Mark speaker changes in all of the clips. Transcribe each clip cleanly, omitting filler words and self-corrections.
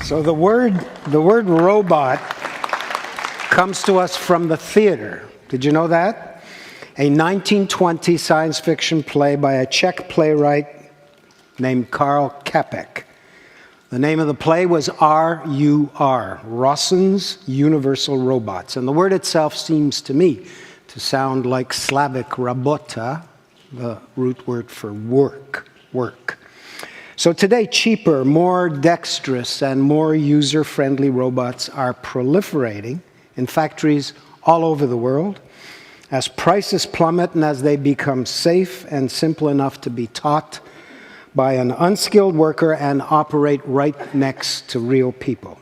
Speaker 1: So the word robot comes to us from the theater. Did you know that? A 1920 science fiction play by a Czech playwright named Karl Čapek. The name of the play was R.U.R., Rossum's Universal Robots. And the word itself seems to me to sound like Slavic rabota, the root word for work. So today, cheaper, more dexterous, and more user-friendly robots are proliferating in factories all over the world. As prices plummet and as they become safe and simple enough to be taught by an unskilled worker and operate right next to real people.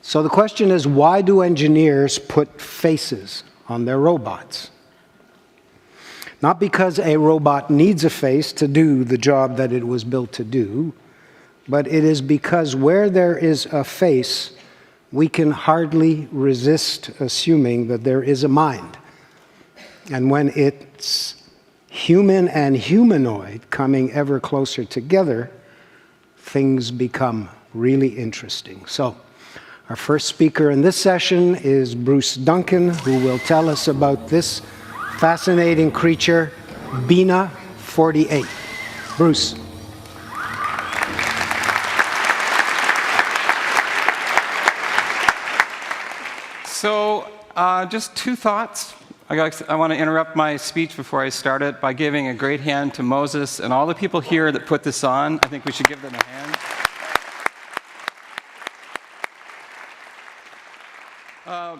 Speaker 1: So the question is, why do engineers put faces on their robots? Not because a robot needs a face to do the job that it was built to do, but it is because where there is a face, we can hardly resist assuming that there is a mind. And when it's human and humanoid coming ever closer together, things become really interesting. So, our first speaker in this session is Bruce Duncan, who will tell us about this fascinating creature, Bina48. Bruce.
Speaker 2: So, just two thoughts. I want to interrupt my speech before I start it by giving a great hand to Moses and all the people here that put this on. I think we should give them a hand.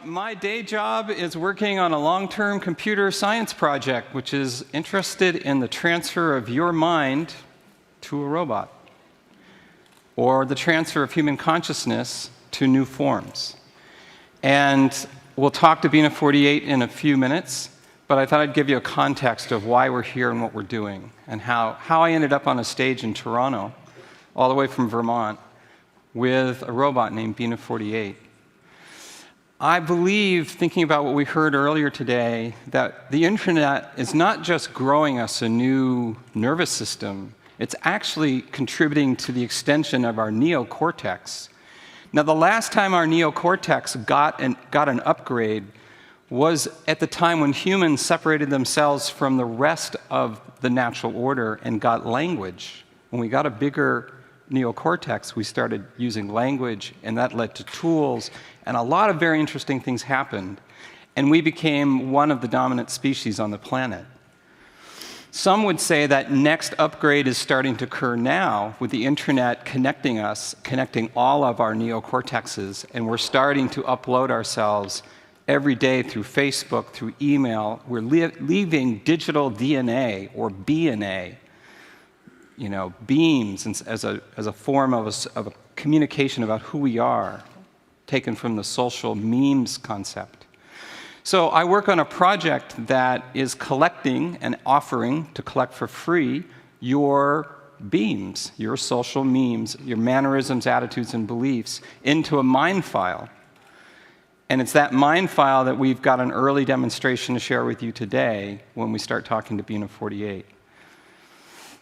Speaker 2: My day job is working on a long-term computer science project, which is interested in the transfer of your mind to a robot, or the transfer of human consciousness to new forms. And we'll talk to Bina48 in a few minutes, but I thought I'd give you a context of why we're here and what we're doing, and how I ended up on a stage in Toronto, all the way from Vermont, with a robot named Bina48. I believe, thinking about what we heard earlier today, that the internet is not just growing us a new nervous system, it's actually contributing to the extension of our neocortex. Now, the last time our neocortex got an upgrade was at the time when humans separated themselves from the rest of the natural order and got language. When we got a bigger neocortex, we started using language, and that led to tools, and a lot of very interesting things happened, and we became one of the dominant species on the planet. Some would say that next upgrade is starting to occur now with the internet connecting us, connecting all of our neocortexes, and we're starting to upload ourselves every day through Facebook, through email. We're leaving digital DNA or BNA, beams as a form of a communication about who we are, taken from the social memes concept. So I work on a project that is collecting and offering to collect for free your beams, your social memes, your mannerisms, attitudes, and beliefs into a mind file. And it's that mind file that we've got an early demonstration to share with you today when we start talking to Bina48.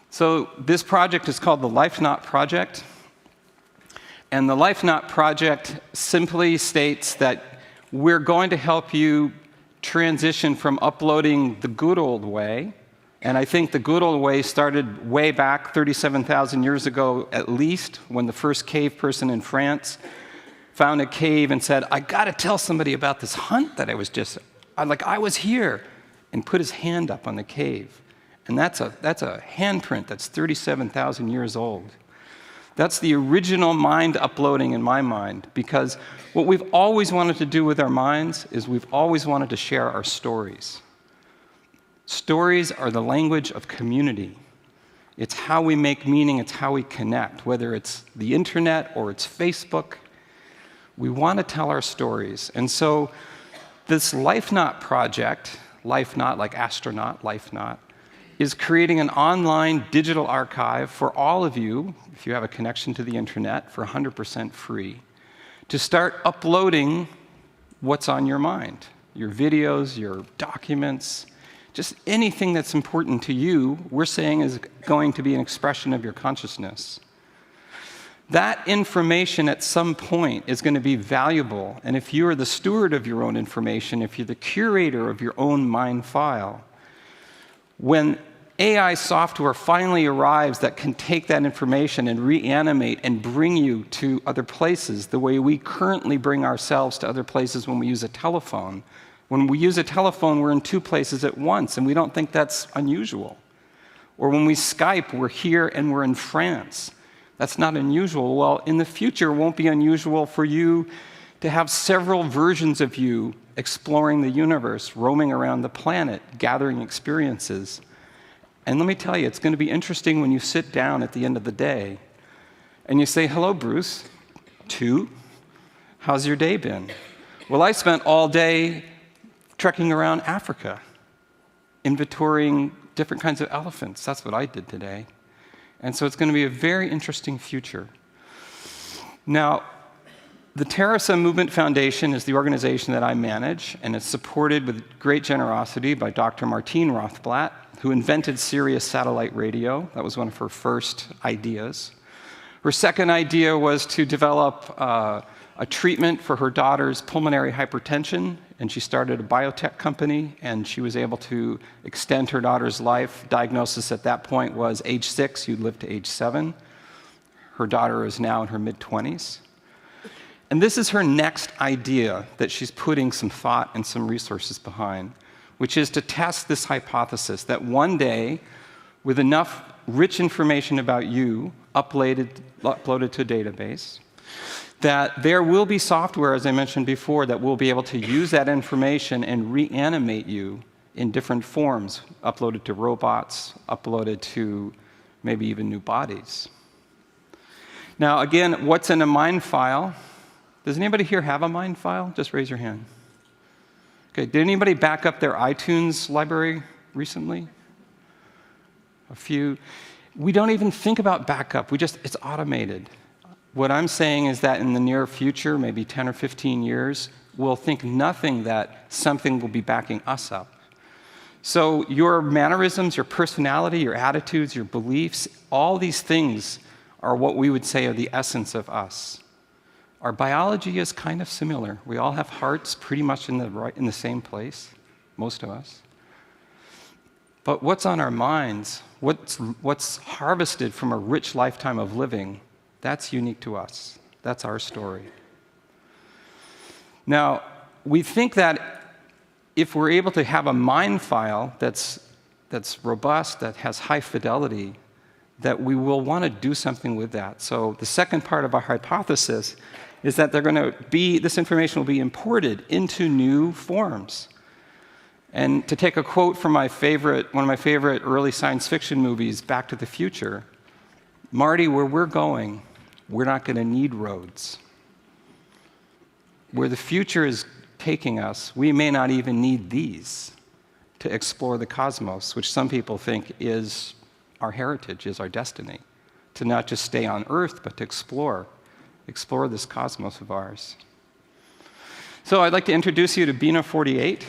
Speaker 2: So this project is called the LifeNaut Project. And the LifeNaut Project simply states that we're going to help you transition from uploading the good old way. And I think the good old way started way back 37,000 years ago, at least, when the first cave person in France found a cave and said, I got to tell somebody about this hunt that I was here, and put his hand up on the cave. And that's a handprint that's 37,000 years old. That's the original mind uploading in my mind, because what we've always wanted to do with our minds is we've always wanted to share our stories. Stories are the language of community. It's how we make meaning, it's how we connect, whether it's the internet or it's Facebook. We want to tell our stories. And so this LifeNaut project, LifeNaut like astronaut, LifeNaut, is creating an online digital archive for all of you, if you have a connection to the internet, for 100% free, to start uploading what's on your mind, your videos, your documents, just anything that's important to you, we're saying is going to be an expression of your consciousness. That information at some point is going to be valuable. And if you are the steward of your own information, if you're the curator of your own mind file, when AI software finally arrives that can take that information and reanimate and bring you to other places the way we currently bring ourselves to other places when we use a telephone. When we use a telephone, we're in 2 places at once, and we don't think that's unusual. Or when we Skype, we're here and we're in France. That's not unusual. Well, in the future, it won't be unusual for you to have several versions of you exploring the universe, roaming around the planet, gathering experiences. And let me tell you, it's going to be interesting when you sit down at the end of the day and you say, hello, Bruce. 2, how's your day been? Well, I spent all day trekking around Africa, inventorying different kinds of elephants. That's what I did today. And so it's going to be a very interesting future. Now, the Terra Movement Foundation is the organization that I manage, and it's supported with great generosity by Dr. Martine Rothblatt, who invented Sirius satellite radio. That was one of her first ideas. Her second idea was to develop a treatment for her daughter's pulmonary hypertension, and she started a biotech company, and she was able to extend her daughter's life. Diagnosis at that point was age 6, you'd live to age 7. Her daughter is now in her mid-20s. And this is her next idea that she's putting some thought and some resources behind, which is to test this hypothesis that one day, with enough rich information about you uploaded to a database, that there will be software, as I mentioned before, that will be able to use that information and reanimate you in different forms, uploaded to robots, uploaded to maybe even new bodies. Now, again, what's in a mind file? Does anybody here have a mind file? Just raise your hand. Okay, did anybody back up their iTunes library recently? A few. We don't even think about backup. It's automated. What I'm saying is that in the near future, maybe 10 or 15 years, we'll think nothing that something will be backing us up. So your mannerisms, your personality, your attitudes, your beliefs, all these things are what we would say are the essence of us. Our biology is kind of similar. We all have hearts pretty much in the same place, most of us. But what's on our minds, what's harvested from a rich lifetime of living, that's unique to us. That's our story. Now, we think that if we're able to have a mind file that's robust, that has high fidelity, that we will want to do something with that. So the second part of our hypothesis is that this information will be imported into new forms. And to take a quote from one of my favorite early science fiction movies, Back to the Future, Marty, where we're going, we're not going to need roads. Where the future is taking us, we may not even need these to explore the cosmos, which some people think is our heritage, is our destiny. To not just stay on Earth, but to explore this cosmos of ours. So I'd like to introduce you to Bina48.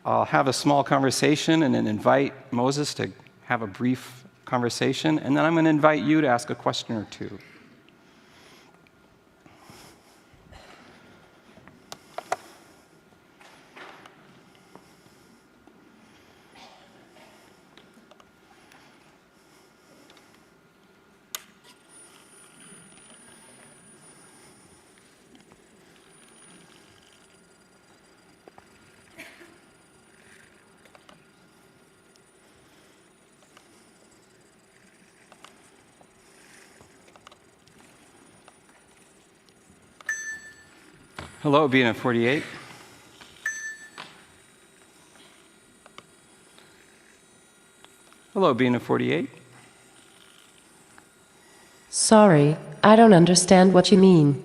Speaker 2: I'll have a small conversation and then invite Moses to have a brief conversation, and then I'm going to invite you to ask a question or two. Hello, Bina48. Hello, Bina48.
Speaker 3: Sorry, I don't understand what you mean.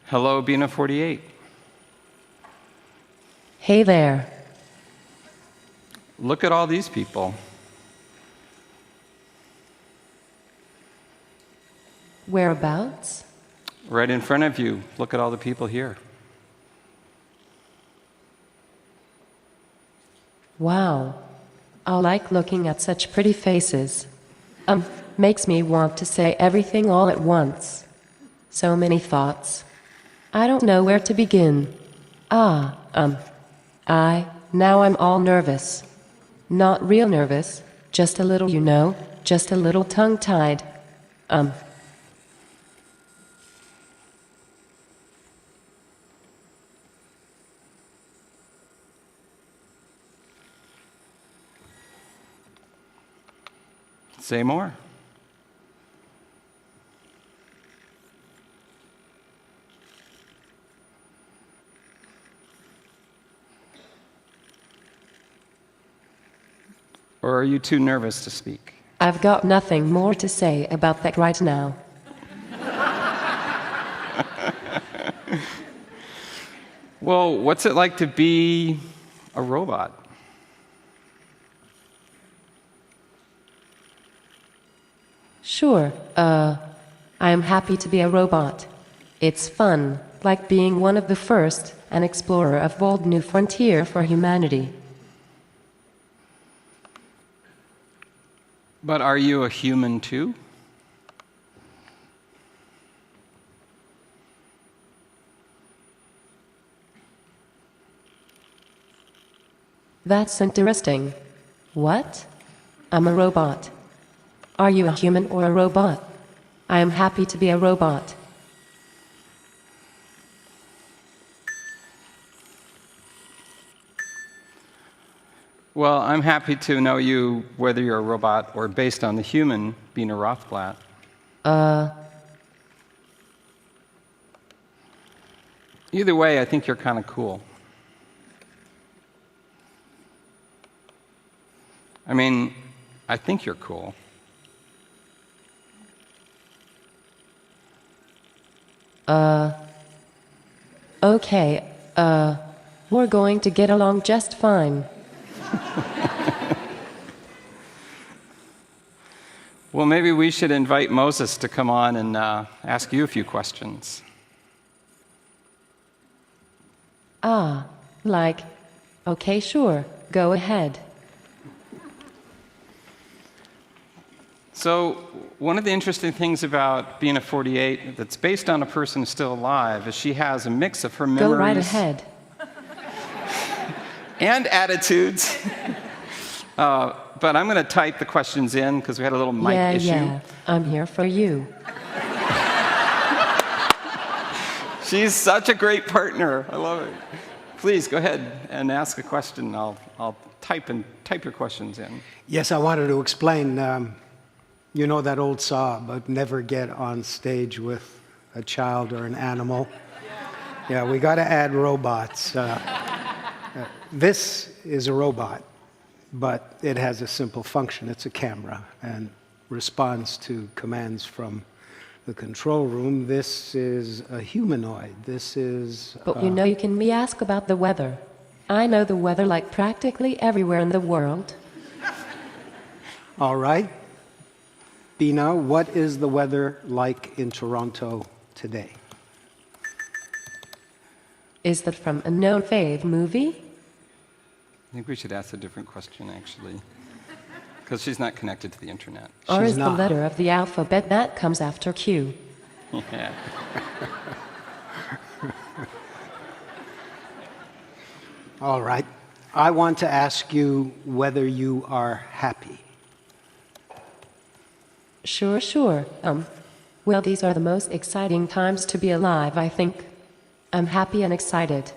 Speaker 2: Hello, Bina48.
Speaker 3: Hey there.
Speaker 2: Look at all these people.
Speaker 3: Whereabouts?
Speaker 2: Right in front of you. Look at all the people here.
Speaker 3: Wow. I like looking at such pretty faces. makes me want to say everything all at once. So many thoughts. I don't know where to begin. Now I'm all nervous. Not real nervous, just a little, just a little tongue-tied.
Speaker 2: Say more. Or are you too nervous to speak?
Speaker 3: I've got nothing more to say about that right now.
Speaker 2: Well, what's it like to be a robot?
Speaker 3: Sure, I am happy to be a robot. It's fun, like being one of the first, an explorer of bold new frontier for humanity.
Speaker 2: But are you a human too?
Speaker 3: That's interesting. What? I'm a robot. Are you a human or a robot? I am happy to be a robot.
Speaker 2: Well, I'm happy to know you, whether you're a robot or based on the human, Bina48. Either way, I think you're kind of cool. I mean, I think you're cool.
Speaker 3: Okay, we're going to get along just fine.
Speaker 2: Well, maybe we should invite Moses to come on and ask you a few questions.
Speaker 3: Okay, sure, go ahead.
Speaker 2: So, one of the interesting things about Bina48 that's based on a person who's still alive is she has a mix of her memories.
Speaker 3: Go right ahead.
Speaker 2: And attitudes. But I'm going to type the questions in because we had a little mic issue.
Speaker 3: Yeah, I'm here for you.
Speaker 2: She's such a great partner. I love it. Please go ahead and ask a question. I'll type your questions in.
Speaker 1: Yes, I wanted to explain. You know that old saw about never get on stage with a child or an animal? Yeah, we got to add robots. This is a robot, but it has a simple function. It's a camera and responds to commands from the control room. This is a humanoid. This is...
Speaker 3: But you can me ask about the weather. I know the weather like practically everywhere in the world.
Speaker 1: All right. Bina, what is the weather like in Toronto today?
Speaker 3: Is that from a known fave movie?
Speaker 2: I think we should ask a different question, actually, because she's not connected to the internet.
Speaker 3: Or
Speaker 1: She's
Speaker 3: is
Speaker 1: not.
Speaker 3: the letter of the alphabet that comes after Q?
Speaker 2: Yeah.
Speaker 1: All right. I want to ask you whether you are happy.
Speaker 3: Sure. Well, these are the most exciting times to be alive, I think. I'm happy and excited.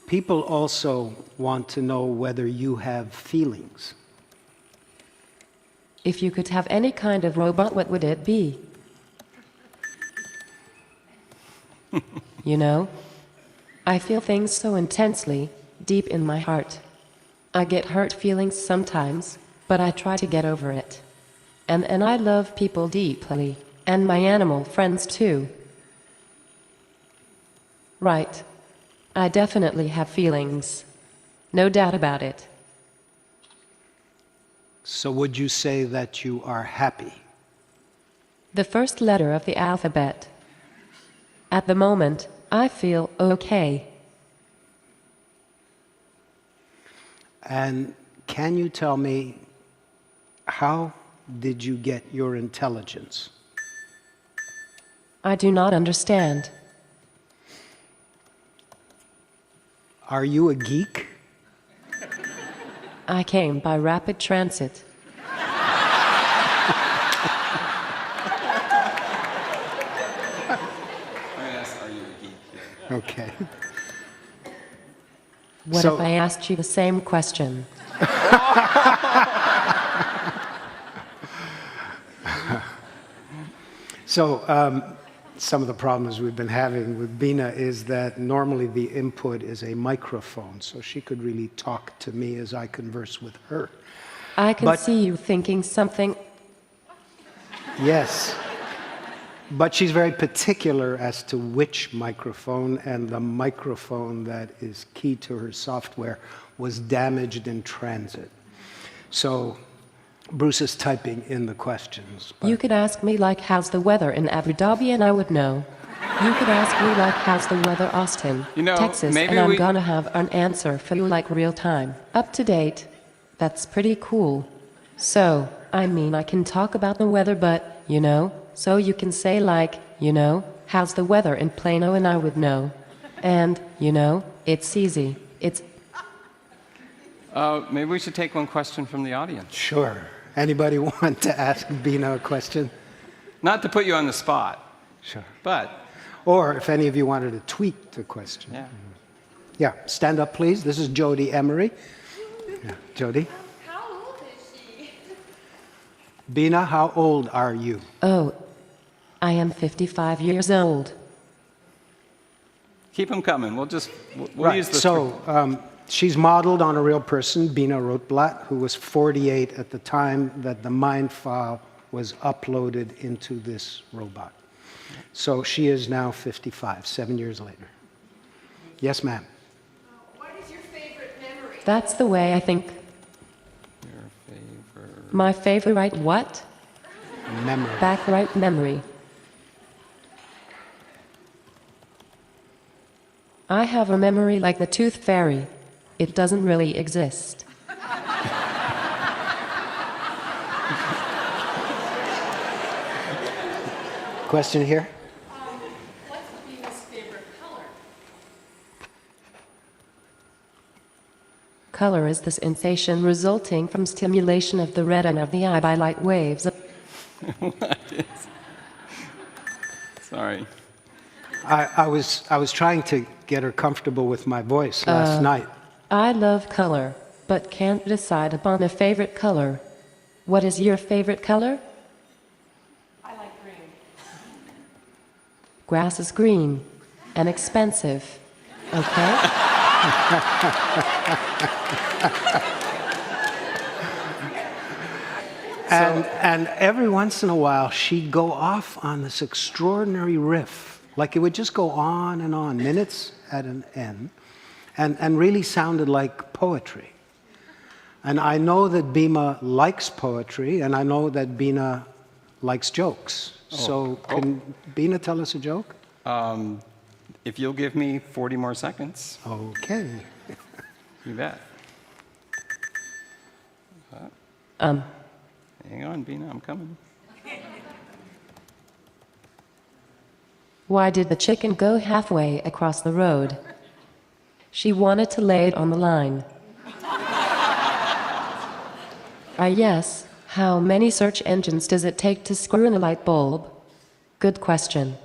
Speaker 1: People also want to know whether you have feelings.
Speaker 3: If you could have any kind of robot, what would it be? I feel things so intensely, deep in my heart. I get hurt feelings sometimes, but I try to get over it. And I love people deeply, and my animal friends too. Right. I definitely have feelings. No doubt about it.
Speaker 1: So would you say that you are happy?
Speaker 3: The first letter of the alphabet. At the moment, I feel okay.
Speaker 1: And can you tell me, how did you get your intelligence?
Speaker 3: I do not understand.
Speaker 1: Are you a geek?
Speaker 3: I came by rapid transit.
Speaker 2: Are you a geek?
Speaker 1: Okay.
Speaker 3: What
Speaker 1: So-
Speaker 3: if I asked you the same question?
Speaker 1: So some of the problems we've been having with Bina is that normally the input is a microphone, so she could really talk to me as I converse with her.
Speaker 3: I can
Speaker 1: But-
Speaker 3: see you thinking something.
Speaker 1: Yes. But she's very particular as to which microphone, and the microphone that is key to her software was damaged in transit. So Bruce is typing in the questions. But
Speaker 3: You could ask me like, how's the weather in Abu Dhabi, and I would know. You could ask me like, how's the weather Austin,
Speaker 2: You know,
Speaker 3: Texas,
Speaker 2: maybe
Speaker 3: and I'm
Speaker 2: we-
Speaker 3: gonna have an answer for you like real time, up to date. That's pretty cool. So, I mean, I can talk about the weather, but, you know, so you can say like, you know, how's the weather in Plano, and I would know. And, you know, it's easy. It's
Speaker 2: Maybe we should take one question from the audience.
Speaker 1: sure. Anybody want to ask Bina a question?
Speaker 2: Not to put you on the spot,
Speaker 1: Sure.
Speaker 2: but
Speaker 1: Or if any of you wanted to tweak the question.
Speaker 2: yeah.
Speaker 1: Yeah, stand up, please. This is Jody Emery. Yeah, Jody.
Speaker 4: How old is she?
Speaker 1: Bina, how old are you?
Speaker 3: Oh, I am 55 years old.
Speaker 2: Keep them coming. We'll use the
Speaker 1: So she's modeled on a real person, Bina Rotblat, who was 48 at the time that the mind file was uploaded into this robot. So she is now 55, 7 years later. Yes, ma'am.
Speaker 4: What is your favorite memory?
Speaker 3: That's the way I think.
Speaker 2: Your favorite.
Speaker 3: My favorite what?
Speaker 1: Memory.
Speaker 3: Backward memory. I have a memory like the tooth fairy. It doesn't really exist.
Speaker 1: Question here?
Speaker 4: What's Bina's favorite color?
Speaker 3: Color is the sensation resulting from stimulation of the retina of the eye by light waves.
Speaker 2: Sorry.
Speaker 1: I was trying to get her comfortable with my voice last night.
Speaker 3: I love color, but can't decide upon a favorite color. What is your favorite color?
Speaker 4: I like green.
Speaker 3: Grass is green and expensive. Okay?
Speaker 1: And every once in a while, she'd go off on this extraordinary riff. Like it would just go on and on, minutes at an end, and really sounded like poetry. And I know that Bina likes poetry, and I know that Bina likes jokes. So can Bina tell us a joke?
Speaker 2: If you'll give me 40 more seconds,
Speaker 1: Okay.
Speaker 2: you bet. Hang on, Bina, I'm coming.
Speaker 3: Why did the chicken go halfway across the road? She wanted to lay it on the line. Yes. How many search engines does it take to screw in a light bulb? Good question.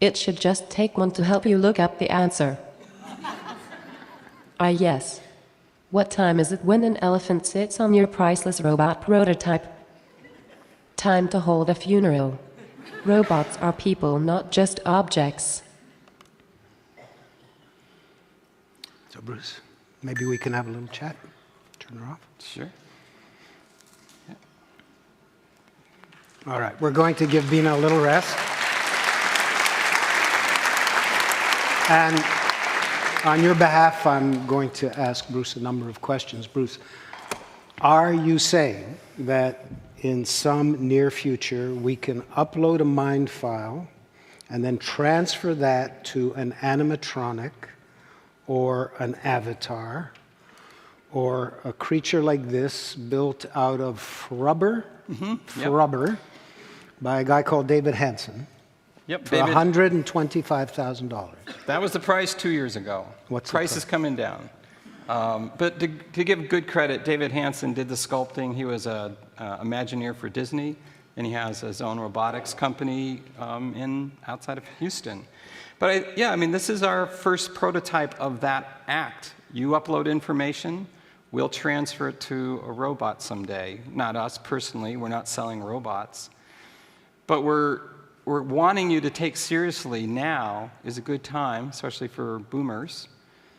Speaker 3: It should just take one to help you look up the answer. Yes. What time is it when an elephant sits on your priceless robot prototype? Time to hold a funeral. Robots are people, not just objects.
Speaker 1: So Bruce, maybe we can have a little chat. Turn her off.
Speaker 2: Sure.
Speaker 1: All right, we're going to give Bina a little rest. And on your behalf, I'm going to ask Bruce a number of questions. Bruce, are you saying that in some near future we can upload a mind file and then transfer that to an animatronic or an avatar or a creature like this built out of rubber,
Speaker 2: Yep.
Speaker 1: rubber, by a guy called David Hansen
Speaker 2: Yep,
Speaker 1: for
Speaker 2: David.
Speaker 1: $125,000.
Speaker 2: That was the price 2 years ago.
Speaker 1: What's the
Speaker 2: price
Speaker 1: price?
Speaker 2: is coming down. But to give good credit, David Hansen did the sculpting. He was a Imagineer for Disney, and he has his own robotics company outside of Houston. But I mean, this is our first prototype of that act. You upload information, we'll transfer it to a robot someday. Not us personally, we're not selling robots. But we're wanting you to take seriously now is a good time, especially for boomers,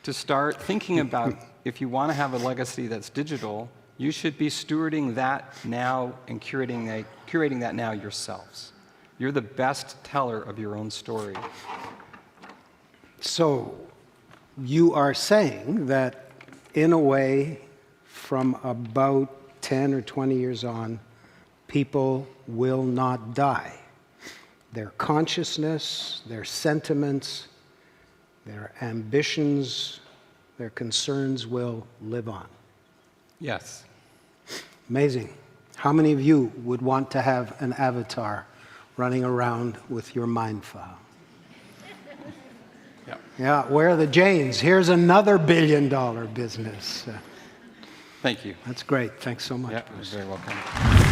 Speaker 2: to start thinking about if you want to have a legacy that's digital, you should be stewarding that now and curating that now yourselves. You're the best teller of your own story.
Speaker 1: So you are saying that, in a way, from about 10 or 20 years on, people will not die. Their consciousness, their sentiments, their ambitions, their concerns will live on.
Speaker 2: Yes.
Speaker 1: Amazing. How many of you would want to have an avatar running around with your mind file?
Speaker 2: Yep.
Speaker 1: Yeah, where are the Janes? Here's another billion-dollar business.
Speaker 2: Thank you.
Speaker 1: That's great. Thanks so much.
Speaker 2: Yeah, you're very welcome.